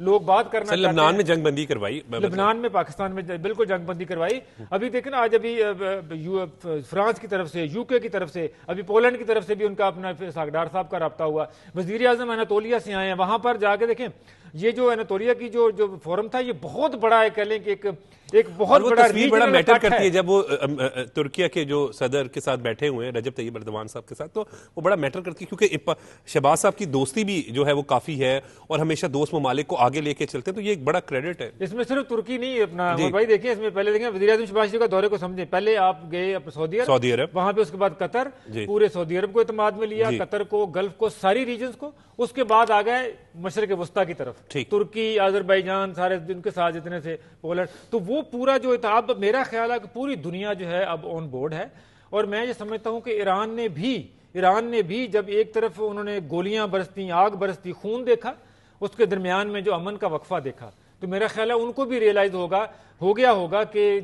لوگ بات کرنا چاہتے ہیں. لبنان میں جنگ بندی کروائی, لبنان میں پاکستان میں بالکل جنگ بندی کروائی. ابھی دیکھیں نا, آج ابھی فرانس کی طرف سے, یو کے کی طرف سے, ابھی پولینڈ کی طرف سے بھی ان کا اپنا ساگدار صاحب کا رابطہ ہوا. وزیر اعظم اناتولیا سے آئے ہیں, وہاں پر جا کے دیکھیں یہ جو اناتولیا کی جو فورم تھا یہ بہت بڑا ہے, کہہ لیں کہ ایک بہت بڑا میٹر کرتی ہے. جب وہ ترکیہ کے جو صدر کے ساتھ بیٹھے ہوئے ہیں رجب طیب اردوان صاحب کے ساتھ, تو وہ بڑا میٹر کرتی ہے کیونکہ شہباز صاحب کی دوستی بھی جو ہے وہ کافی ہے اور ہمیشہ دوست ممالک کو آگے لے کے چلتے ہیں, تو یہ ایک بڑا کریڈٹ ہے. اس میں صرف ترکی نہیں اپنا بھائی دیکھیں, اس میں پہلے دیکھیں وزیر اعظم شہباز شریف کا دورے کو سمجھیں. پہلے آپ گئے سعودی عرب, وہاں پہ اس کے بعد قطر, پورے سعودی عرب کو اعتماد میں لیا, قطر کو, گلف کو, ساری ریجنز کو. اس کے بعد آ گئے مشرق وسطیٰ کی طرف, ترکی, آذربائیجان, سارے جن کے ساتھ جتنے سے پولینڈ. تو وہ پورا جو اتحاد, میرا خیال ہے کہ پوری دنیا جو ہے اب آن بورڈ ہے. اور میں یہ سمجھتا ہوں کہ ایران نے بھی جب ایک طرف انہوں نے گولیاں برستی, آگ برستی, خون دیکھا, اس کے درمیان میں جو امن کا وقفہ دیکھا, تو میرا خیال ہے ان کو بھی ریئلائز ہو گیا ہوگا کہ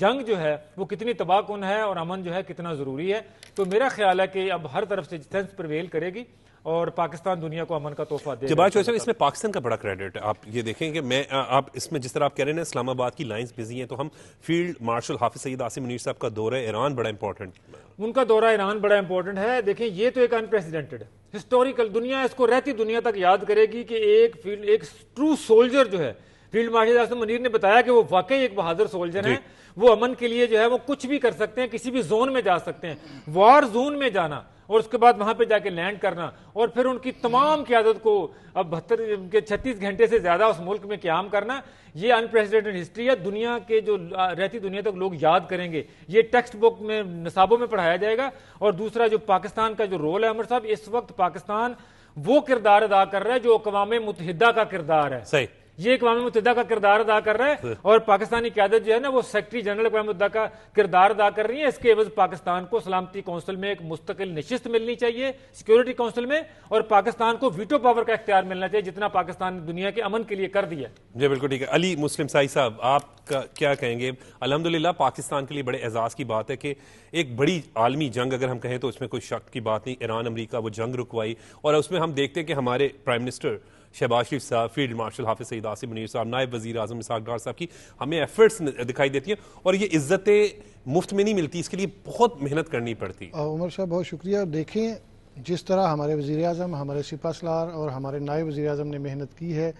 جنگ جو ہے وہ کتنی تباہ کن ہے اور امن جو ہے کتنا ضروری ہے. تو میرا خیال ہے کہ اب ہر طرف سے سینس پریویل کرے گی اور پاکستان دنیا کو امن کا تحفہ دے گا. اس میں پاکستان کا بڑا کریڈٹ ہے. آپ یہ دیکھیں کہ آپ اس میں جس طرح آپ کہہ رہے ہیں اسلام آباد کی لائنز بزی ہیں, تو ہم فیلڈ مارشل حافظ سعید عاصم منیر صاحب کا دورہ ایران بڑا امپورٹنٹ, ان کا دورہ ایران بڑا امپورٹنٹ ہے. دیکھیں یہ تو ایک انپریسیڈنٹڈ ہسٹوریکل, دنیا اس کو رہتی دنیا تک یاد کرے گی کہ ایک ٹرو سولجر جو ہے فیلڈ مارشل عاصم منیر نے بتایا کہ وہ واقعی ایک بہادر سولجر ہیں. وہ امن کے لیے جو ہے وہ کچھ بھی کر سکتے ہیں, کسی بھی زون میں جا سکتے ہیں, وار زون میں جانا اور اس کے بعد وہاں پہ جا کے لینڈ کرنا, اور پھر ان کی تمام قیادت کو اب 36 گھنٹے سے زیادہ اس ملک میں قیام کرنا, یہ انپریسیڈنٹڈ ہسٹری ہے. دنیا کے جو رہتی دنیا تک لوگ یاد کریں گے, یہ ٹیکسٹ بک میں نصابوں میں پڑھایا جائے گا. اور دوسرا جو پاکستان کا جو رول ہے عمر صاحب, اس وقت پاکستان وہ کردار ادا کر رہا ہے جو اقوام متحدہ کا کردار ہے. صحیح, یہ اقوام متحدہ کا کردار ادا کر رہا ہے, اور پاکستانی قیادت جو ہے نا وہ سیکرٹری جنرل اقوام متحدہ کا کردار ادا کر رہی ہے. اس کے عوض پاکستان کو سلامتی کونسل میں ایک مستقل نشست ملنی چاہیے, سیکورٹی کونسل میں, اور پاکستان کو ویٹو پاور کا اختیار ملنا چاہیے جتنا پاکستان نے دنیا کے امن کے لیے کر دیا. جی بالکل ٹھیک ہے. علی مسلم سائی صاحب, آپ کا کیا کہیں گے؟ الحمدللہ پاکستان کے لیے بڑے اعزاز کی بات ہے کہ ایک بڑی عالمی جنگ اگر ہم کہیں تو اس میں کوئی شک کی بات نہیں, ایران امریکہ وہ جنگ رکوائی, اور اس میں ہم دیکھتے ہیں کہ ہمارے پرائم منسٹر شہباز شریف صاحب, فیلڈ مارشل حافظ سعید عاصم منیر صاحب, نائب وزیر اعظم اسحاق ڈار صاحب کی ہمیں ایفرٹس دکھائی دیتی ہیں, اور یہ عزتیں مفت میں نہیں ملتی, اس کے لیے بہت محنت کرنی پڑتی. عمر صاحب بہت شکریہ. دیکھیں جس طرح ہمارے وزیر اعظم, ہمارے سپہ سالار اور ہمارے نائب وزیر اعظم نے محنت کی ہے,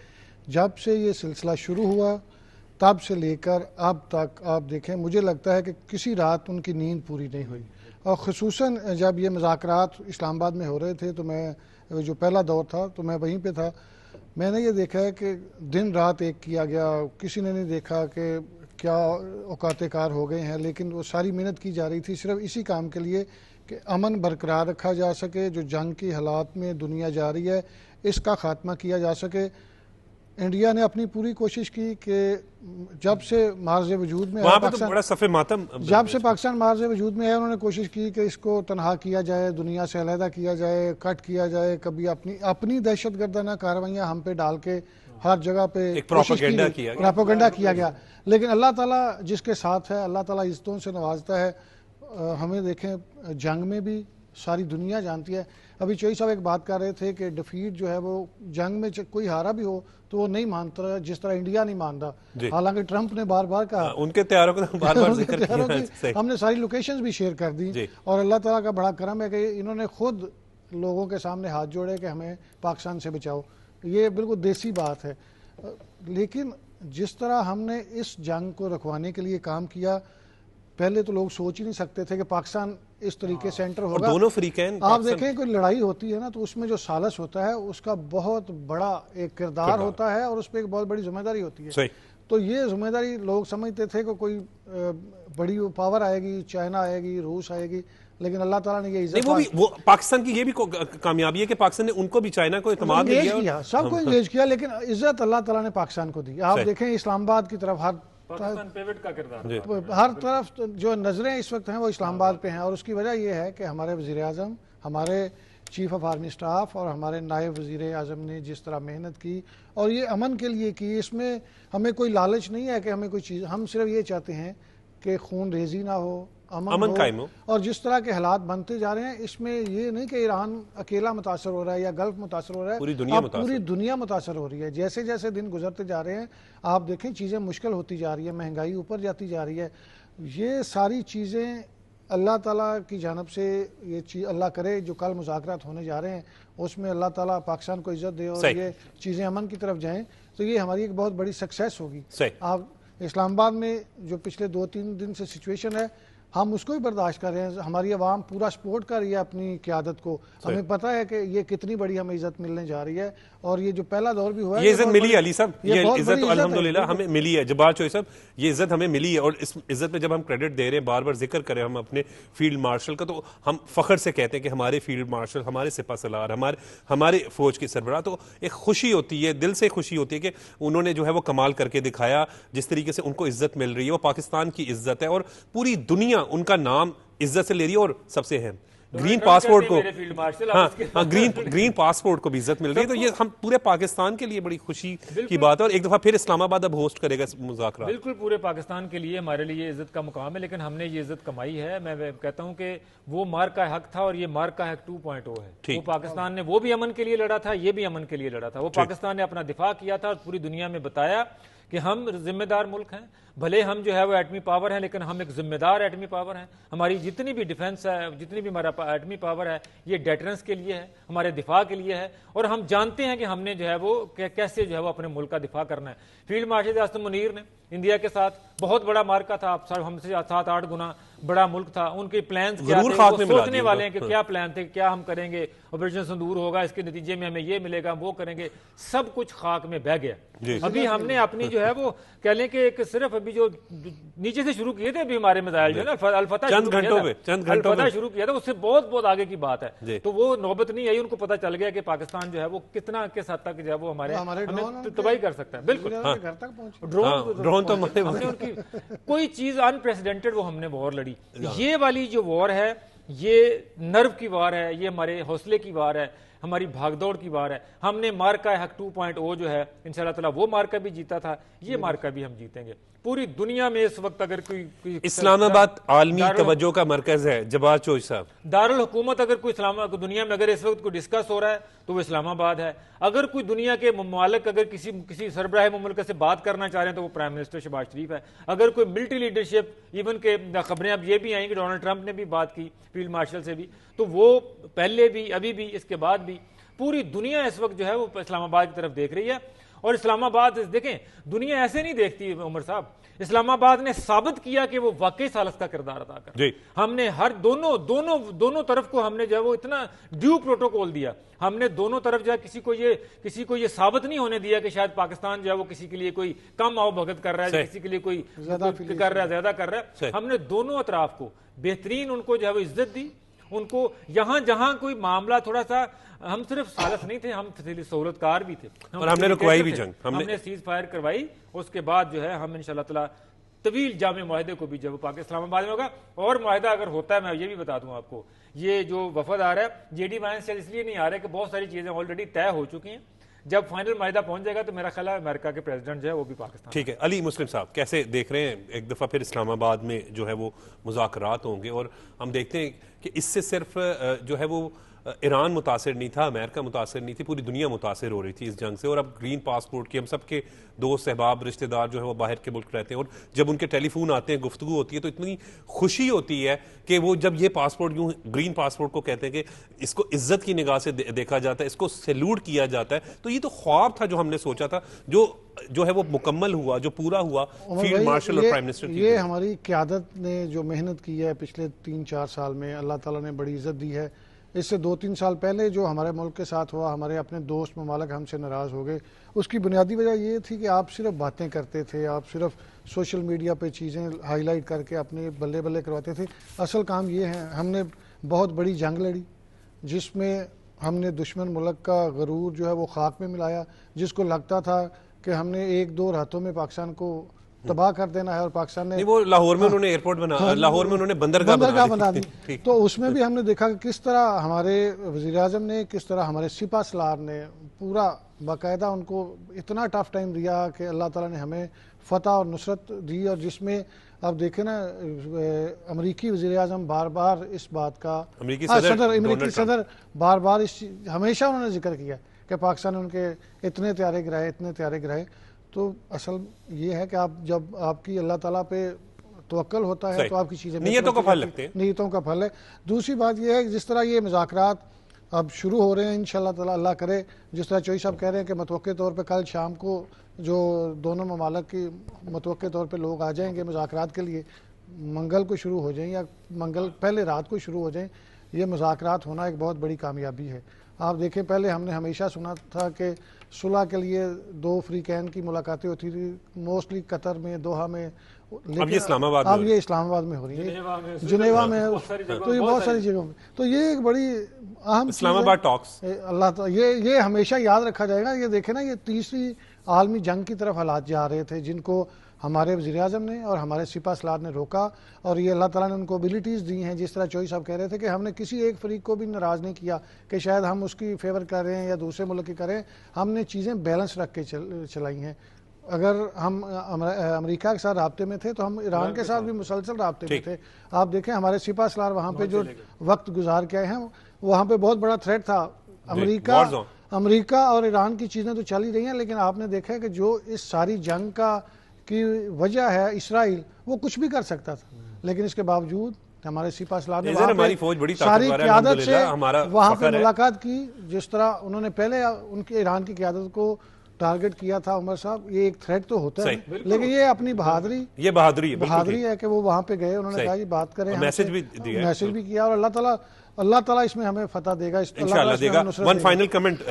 جب سے یہ سلسلہ شروع ہوا تب سے لے کر اب تک آپ دیکھیں, مجھے لگتا ہے کہ کسی رات ان کی نیند پوری نہیں ہوئی. اور خصوصاً جب یہ مذاکرات اسلام آباد میں ہو رہے تھے, تو میں جو پہلا دور تھا تو میں وہیں پہ تھا. میں نے یہ دیکھا ہے کہ دن رات ایک کیا گیا, کسی نے نہیں دیکھا کہ کیا اوقات کار ہو گئے ہیں, لیکن وہ ساری محنت کی جا رہی تھی صرف اسی کام کے لیے کہ امن برقرار رکھا جا سکے. جو جنگ کی حالات میں دنیا جا رہی ہے اس کا خاتمہ کیا جا سکے. انڈیا نے اپنی پوری کوشش کی کہ جب سے مارز وجود میں جب سے پاکستان مارز وجود میں ہے, انہوں نے کوشش کی کہ اس کو تنہا کیا جائے, دنیا سے علیحدہ کیا جائے, کٹ کیا جائے, کبھی اپنی دہشت گردانہ کاروائیاں ہم پہ ڈال کے ہر جگہ پہ پروپیگنڈا کیا گیا. لیکن اللہ تعالیٰ جس کے ساتھ ہے, اللہ تعالیٰ عزتوں سے نوازتا ہے. ہمیں دیکھیں جنگ میں بھی ساری دنیا جانتی ہے. ابھی چوئی صاحب ایک بات کر رہے تھے کہ ڈیفیٹ جو ہے وہ جنگ میں کوئی ہارا بھی ہو تو وہ نہیں مانتا جس طرح انڈیا نہیں مانتا. حالانکہ ٹرمپ نے بار بار کہا, ان کے تیاروں کو بار بار ذکر کیا, ہم نے ساری لوکیشنز بھی شیئر کر دی. اور اللہ تعالیٰ کا بڑا کرم ہے کہ انہوں نے خود لوگوں کے سامنے ہاتھ جوڑے کہ ہمیں پاکستان سے بچاؤ. یہ بالکل دیسی بات ہے. لیکن جس طرح ہم نے اس جنگ کو رکھوانے کے لیے کام کیا, پہلے تو لوگ سوچ ہی نہیں سکتے تھے کہ پاکستان اس طریقے سے انٹر ہوگا. دونوں فریقین آپ دیکھیں کوئی لڑائی ہوتی ہے نا تو اس میں جو سالس ہوتا ہے اس کا بہت بڑا ایک کردار ہوتا ہے اور اس پہ ایک بہت بڑی ذمہ داری ہوتی ہے. تو یہ ذمہ داری لوگ سمجھتے تھے کہ کوئی بڑی پاور آئے گی, چائنا آئے گی, روس آئے گی, لیکن اللہ تعالیٰ نے یہ عزت, وہ پاکستان کی یہ بھی کامیابی ہے کہ پاکستان نے ان کو بھی چائنا کو اعتماد کیا, سب کو انگیج کیا, لیکن عزت اللہ تعالیٰ نے پاکستان کو دی. آپ دیکھیں اسلام آباد کی طرف ہر طرف جو نظریں اس وقت ہیں وہ اسلام آباد پہ ہیں, اور اس کی وجہ یہ ہے کہ ہمارے وزیر اعظم, ہمارے چیف آف آرمی سٹاف اور ہمارے نائب وزیر اعظم نے جس طرح محنت کی اور یہ امن کے لیے کی. اس میں ہمیں کوئی لالچ نہیں ہے کہ ہمیں کوئی چیز, ہم صرف یہ چاہتے ہیں کہ خون ریزی نہ ہو, امن قائم ہو. اور جس طرح کے حالات بنتے جا رہے ہیں اس میں یہ نہیں کہ ایران اکیلا متاثر ہو رہا ہے یا گلف متاثر ہو رہا ہے, پوری دنیا متاثر ہو رہی ہے. جیسے جیسے دن گزرتے جا رہے ہیں آپ دیکھیں چیزیں مشکل ہوتی جا رہی ہے, مہنگائی اوپر جاتی جا رہی ہے. یہ ساری چیزیں اللہ تعالیٰ کی جانب سے یہ چیز اللہ کرے جو کل مذاکرات ہونے جا رہے ہیں اس میں اللہ تعالیٰ پاکستان کو عزت دے اور یہ چیزیں امن کی طرف جائیں تو یہ ہماری ایک بہت بڑی سکسیس ہوگی. آپ اسلام آباد میں جو پچھلے 2-3 دن سے سچویشن ہے ہم اس کو بھی برداشت کر رہے ہیں, ہماری عوام پورا سپورٹ کر رہی ہے اپنی قیادت کو. ہمیں پتہ ہے کہ یہ کتنی بڑی ہمیں عزت ملنے جا رہی ہے اور یہ جو پہلا دور بھی ہوا ہے یہ عزت ملی ہے علی صاحب, یہ عزت الحمدللہ ہمیں ملی ہے. جبار چوہی صاحب یہ عزت ہمیں ملی ہے اور اس عزت میں جب ہم کریڈٹ دے رہے ہیں, بار بار ذکر کریں ہم اپنے فیلڈ مارشل کا, تو ہم فخر سے کہتے ہیں کہ ہمارے فیلڈ مارشل, ہمارے سپہ سالار, ہمارے فوج کے سربراہ, تو ایک خوشی ہوتی ہے, دل سے خوشی ہوتی ہے کہ انہوں نے جو ہے وہ کمال کر کے دکھایا. جس طریقے سے ان کو عزت مل رہی ہے وہ پاکستان کی عزت ہے اور پوری دنیا ان کا نام عزت سے لے رہی ہے. اور سب سے اہم گرین پاسپورٹ کو, گرین پاسپورٹ کو بھی عزت مل رہی ہے. تو یہ ہم پورے پاکستان کے لیے بڑی خوشی کی بات ہے. اور ایک دفعہ پھر اسلام آباد اب ہوسٹ کرے گا مذاکرات. بالکل پورے پاکستان کے لیے ہمارے لیے عزت کا مقام ہے, لیکن ہم نے یہ عزت کمائی ہے. میں کہتا ہوں کہ وہ مار کا حق تھا اور یہ مار کا حق 2.0 ہے. وہ پاکستان نے وہ بھی امن کے لیے لڑا تھا, یہ بھی امن کے لیے لڑا تھا. وہ پاکستان نے اپنا دفاع کیا تھا اور پوری دنیا میں بتایا کہ ہم ذمہ دار ملک ہیں. بھلے ہم جو ہے وہ ایٹمی پاور ہیں لیکن ہم ایک ذمہ دار ایٹمی پاور ہیں. ہماری جتنی بھی ڈیفنس ہے, جتنی بھی ہمارا ایٹمی پاور ہے, یہ ڈیٹرنس کے لیے ہے, ہمارے دفاع کے لیے ہے. اور ہم جانتے ہیں کہ ہم نے جو ہے وہ کیسے جو ہے وہ اپنے ملک کا دفاع کرنا ہے. فیلڈ مارشل اعظم منیر نے انڈیا کے ساتھ بہت بڑا مارکا تھا, ہم سے 7-8 گنا بڑا ملک تھا. ان کے پلانز کیا تھے, وہ سوچنے والے ہیں کہ کیا پلان تھے, کیا ہم کریں گے, آپریشن سندور ہوگا, اس کے نتیجے میں ہمیں یہ ملے گا, وہ کریں گے. سب کچھ خاک میں بہ گیا. ابھی ہم نے اپنی جو ہے وہ کہہ لیں کہ ایک صرف ابھی جو نیچے سے شروع کیے تھے ابھی ہمارے میزائل جو ہے نا الفتح شروع کیا تھا, اس سے بہت آگے کی بات ہے. تو وہ نوبت نہیں آئی, ان کو پتہ چل گیا کہ پاکستان جو ہے وہ کتنا کس حد تک جو ہے وہ ہمارے تباہی کر سکتا ہے. بالکل ڈرون تو کوئی چیز انپریسیڈنٹڈ وہ ہم نے وار لڑی. یہ والی جو وار ہے یہ نرو کی وار ہے, یہ ہمارے حوصلے کی وار ہے, ہماری بھاگ دوڑ کی وار ہے. ہم نے مارکا حق 2.0 جو ہے انشاءاللہ تعالی وہ مارکا بھی جیتا تھا, یہ مارکا بھی ہم جیتیں گے. پوری دنیا میں اس وقت اگر کوئی اسلام آباد عالمی توجہ کا مرکز ہے. جبار چوہی صاحب دارالحکومت اگر کوئی دنیا میں اگر اس وقت کوئی ڈسکس ہو رہا ہے تو وہ اسلام آباد ہے. اگر کوئی دنیا کے ممالک اگر کسی سربراہ مملکت سے بات کرنا چاہ رہے ہیں تو وہ پرائم منسٹر شہباز شریف ہے. اگر کوئی ملٹری لیڈرشپ, ایون کہ خبریں اب یہ بھی آئیں کہ ڈونلڈ ٹرمپ نے بھی بات کی فیلڈ مارشل سے بھی, تو وہ پہلے بھی ابھی بھی اس کے بعد بھی پوری دنیا اس وقت جو ہے وہ اسلام آباد کی طرف دیکھ رہی ہے. اور اسلام آباد دیکھیں دنیا ایسے نہیں دیکھتی عمر صاحب, اسلام آباد نے ثابت کیا کہ وہ واقعی ثالث کا کردار ادا کر. ہم نے ہر دونوں طرف کو ہم نے جو ہے وہ اتنا ڈیو پروٹوکول دیا. ہم نے دونوں طرف جو ہے کسی کو یہ ثابت نہیں ہونے دیا کہ شاید پاکستان جو ہے وہ کسی کے لیے کوئی کم آؤ بھگت کر رہا ہے, کسی کے لیے کوئی زیادہ کر رہا ہے. ہم نے دونوں اطراف کو بہترین ان کو جو ہے وہ عزت دی. ان کو جہاں کوئی معاملہ تھوڑا سا, ہم صرف ثالث نہیں تھے, ہم سہولت کار بھی تھے, اور ہم نے رکوائی بھی جنگ, ہم نے سیز فائر کروائی. اس کے بعد جو ہے ہم انشاءاللہ تعالی طویل جامع معاہدے کو بھی جب پاکستان اسلام آباد میں ہوگا. اور معاہدہ اگر ہوتا ہے, میں یہ بھی بتا دوں آپ کو, یہ جو وفد آ رہا ہے جے ڈی وائن سے اس لیے نہیں آ رہا ہے کہ بہت ساری چیزیں آلریڈی طے ہو چکی ہیں. جب فائنل معاہدہ پہنچ جائے گا تو میرا خیال ہے امریکہ کے پریزیڈنٹ جو ہے وہ بھی پاکستان. ٹھیک ہے. علی مسلم صاحب کیسے دیکھ رہے ہیں, ایک دفعہ پھر اسلام آباد میں جو ہے وہ مذاکرات ہوں گے اور ہم دیکھتے ہیں کہ اس سے صرف جو ہے وہ ایران متاثر نہیں تھا, امریکہ متاثر نہیں تھی, پوری دنیا متاثر ہو رہی تھی اس جنگ سے. اور اب گرین پاسپورٹ کی ہم سب کے دوست احباب رشتہ دار جو ہے وہ باہر کے ملک رہتے ہیں, اور جب ان کے ٹیلی فون آتے ہیں, گفتگو ہوتی ہے, تو اتنی خوشی ہوتی ہے کہ وہ جب یہ پاسپورٹ یوں گرین پاسپورٹ کو کہتے ہیں کہ اس کو عزت کی نگاہ سے دیکھا جاتا ہے, اس کو سیلوٹ کیا جاتا ہے. تو یہ تو خواب تھا جو ہم نے سوچا تھا, جو ہے وہ مکمل ہوا, جو پورا ہوا فیلڈ مارشل اور پرائم منسٹر کی. یہ ہماری قیادت نے جو محنت کی ہے پچھلے 3-4 سال میں, اللہ تعالیٰ نے بڑی عزت دی ہے. اس سے 2-3 سال پہلے جو ہمارے ملک کے ساتھ ہوا, ہمارے اپنے دوست ممالک ہم سے ناراض ہو گئے. اس کی بنیادی وجہ یہ تھی کہ آپ صرف باتیں کرتے تھے, آپ صرف سوشل میڈیا پہ چیزیں ہائی لائٹ کر کے اپنے بلے بلے کرواتے تھے. اصل کام یہ ہے, ہم نے بہت بڑی جنگ لڑی جس میں ہم نے دشمن ملک کا غرور جو ہے وہ خاک میں ملایا. جس کو لگتا تھا کہ ہم نے 1-2 راتوں میں پاکستان کو تباہ کر دینا ہے, اور پاکستان نے وہ لاہور میں انہوں نے ایئرپورٹ لاہور میں انہوں نے بندرگاہ بنا دی. تو اس میں بھی ہم نے دیکھا کہ کس طرح ہمارے وزیر اعظم نے, کس طرح ہمارے سپہ سالار نے پورا باقاعدہ ان کو اتنا ٹف ٹائم دیا کہ اللہ تعالیٰ نے ہمیں فتح اور نصرت دی، اور جس میں آپ دیکھیں نا امریکی وزیر اعظم بار بار اس بات کا امریکی صدر بار بار ہمیشہ انہوں نے ذکر کیا کہ پاکستان نے ان کے اتنے طیارے گرائے. تو اصل یہ ہے کہ آپ جب آپ کی اللہ تعالیٰ پہ توکل ہوتا ہے تو آپ کی چیزیں نیتوں کا پھل لگتے ہیں. نیتوں کا پھل ہے. دوسری بات یہ ہے کہ جس طرح یہ مذاکرات اب شروع ہو رہے ہیں انشاءاللہ تعالی، اللہ کرے جس طرح چوئی صاحب کہہ رہے ہیں کہ متوقع طور پہ کل شام کو جو دونوں ممالک کی متوقع طور پہ لوگ آ جائیں گے مذاکرات کے لیے، منگل کو شروع ہو جائیں یا منگل پہلے رات کو شروع ہو جائیں، یہ مذاکرات ہونا ایک بہت بڑی کامیابی ہے. آپ دیکھیں پہلے ہم نے ہمیشہ سنا تھا کہ صلح کے لیے دو فریقین کی ملاقاتیں ہوتی تھی، موسٹلی قطر میں، دوحہ میں، اب یہ اسلام آباد میں ہو رہی ہے، جنیوا میں، تو یہ بہت ساری جگہوں میں. تو یہ ایک بڑی اہم اسلام آباد ٹاکس. اللہ تعالیٰ یہ ہمیشہ یاد رکھا جائے گا. یہ دیکھیں نا، یہ تیسری عالمی جنگ کی طرف حالات جا رہے تھے جن کو ہمارے وزیر اعظم نے اور ہمارے سپاہ سالار نے روکا، اور یہ اللہ تعالیٰ نے ان کو ابیلٹیز دی ہیں. جس طرح چوئی صاحب کہہ رہے تھے کہ ہم نے کسی ایک فریق کو بھی ناراض نہیں کیا کہ شاید ہم اس کی فیور کر رہے ہیں یا دوسرے ملک کی کریں، ہم نے چیزیں بیلنس رکھ کے چلائی ہیں. اگر ہم امریکہ کے ساتھ رابطے میں تھے تو ہم ایران کے ساتھ بھی مسلسل رابطے میں تھے. آپ دیکھیں ہمارے سپاہ سالار وہاں پہ جو وقت گزار کے آئے ہیں، وہاں پہ بہت بڑا تھریٹ تھا. امریکہ اور ایران کی چیزیں تو چل ہی رہی ہیں، لیکن آپ نے دیکھا ہے کہ جو اس ساری جنگ کی وجہ ہے اسرائیل، وہ کچھ بھی کر سکتا تھا، لیکن اس کے باوجود ہمارے سپاہ سالار نے ساری قیادت سے وہاں پہ ملاقات کی. جس طرح انہوں نے پہلے ان کی ایران کی قیادت کو ٹارگٹ کیا تھا عمر صاحب، یہ ایک تھریٹ تو ہوتا ہے، لیکن یہ اپنی بہادری ہے کہ وہ وہاں پہ گئے. انہوں نے کہا یہ بات کریں، میسج بھی کیا، اور اللہ تعالیٰ اس میں ہمیں فتح دے گا انشاءاللہ دے گا. ون فائنل کمنٹ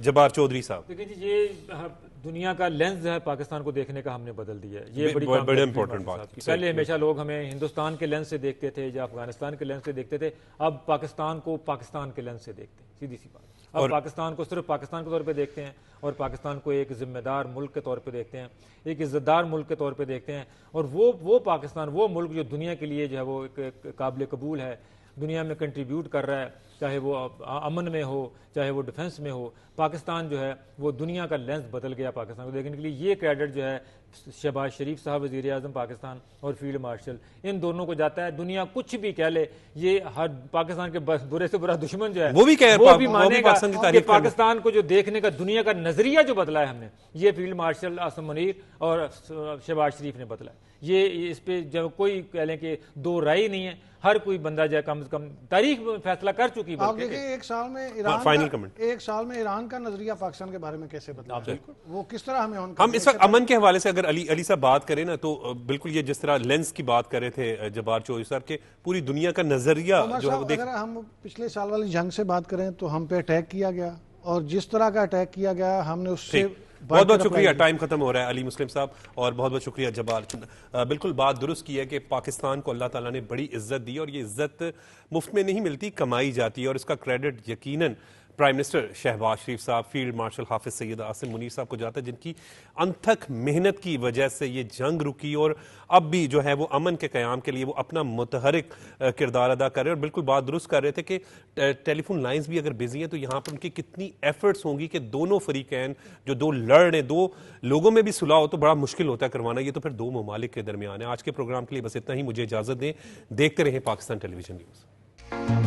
جبار چودھری صاحب. دیکھیں جی، یہ دنیا کا لینز ہے پاکستان کو دیکھنے کا ہم نے بدل دیا ہے. یہ بڑی امپورٹنٹ بات. پہلے ہمیشہ لوگ ہمیں ہندوستان کے لینز سے دیکھتے تھے یا افغانستان کے لینز سے دیکھتے تھے، اب پاکستان کو پاکستان کے لینز سے دیکھتے ہیں. سیدھی سی بات، اب پاکستان کو صرف پاکستان کے طور پہ دیکھتے ہیں، اور پاکستان کو ایک ذمہ دار ملک کے طور پہ دیکھتے ہیں، ایک عزت دار ملک کے طور پہ دیکھتے ہیں. اور وہ پاکستان، وہ ملک جو دنیا کے لیے جو ہے وہ ایک قابل قبول ہے، دنیا میں کنٹریبیوٹ کر رہا ہے، چاہے وہ امن میں ہو چاہے وہ ڈیفنس میں ہو. پاکستان جو ہے وہ دنیا کا لینس بدل گیا پاکستان کو دیکھنے کے لیے. یہ کریڈٹ جو ہے شہباز شریف صاحب وزیر اعظم پاکستان اور فیلڈ مارشل، ان دونوں کو جاتا ہے. دنیا کچھ بھی کہہ لے، یہ ہر پاکستان کے برے سے برا دشمن جو ہے وہ بھی مانے گا کہ پاکستان کو جو دیکھنے کا دنیا کا نظریہ جو بدلا ہے ہم نے، یہ فیلڈ مارشل عاصم منیر اور شہباز شریف نے بدلا ہے. یہ اس پہ جب کوئی کہہ لیں کہ دو رائے نہیں ہے، ہر کوئی بندہ جو ہے کم از کم تاریخ فیصلہ کر چکی. آپ دیکھیں ایک سال میں ایران کا نظریہ پاکستان کے بارے میں کیسے بدلا، وہ کس طرح ہم اس وقت امن کے حوالے سے اگر علی صاحب بات کریں نا، تو بالکل یہ جس طرح لینس کی بات کر رہے تھے جبار چودھری صاحب کے، پوری دنیا کا نظریہ جو ہے، اگر ہم پچھلے سال والی جنگ سے بات کریں تو ہم پہ اٹیک کیا گیا، اور جس طرح کا اٹیک کیا گیا ہم نے اس سے بہت بہت شکریہ. ٹائم ختم ہو رہا ہے علی مسلم صاحب، اور بہت بہت شکریہ جبار. بالکل بات درست کی ہے کہ پاکستان کو اللہ تعالیٰ نے بڑی عزت دی، اور یہ عزت مفت میں نہیں ملتی، کمائی جاتی ہے، اور اس کا کریڈٹ یقیناً پرائم منسٹر شہباز شریف صاحب، فیلڈ مارشل حافظ سید عاصم منیر صاحب کو جاتا ہے، جن کی انتھک محنت کی وجہ سے یہ جنگ رکی، اور اب بھی جو ہے وہ امن کے قیام کے لیے وہ اپنا متحرک کردار ادا کر رہے ہیں. اور بالکل بات درست کر رہے تھے کہ ٹیلی فون لائنز بھی اگر بزی ہیں تو یہاں پر ان کی کتنی ایفرٹس ہوں گی کہ دونوں فریقین جو دو لڑ رہے ہیں، دو لوگوں میں بھی صلح ہو تو بڑا مشکل ہوتا ہے کروانا. یہ تو پھر دو ممالک کے درمیان ہے. آج کے پروگرام کے لیے بس اتنا ہی. مجھے اجازت دیں. دیکھتے رہیں پاکستان ٹیلی ویژن نیوز.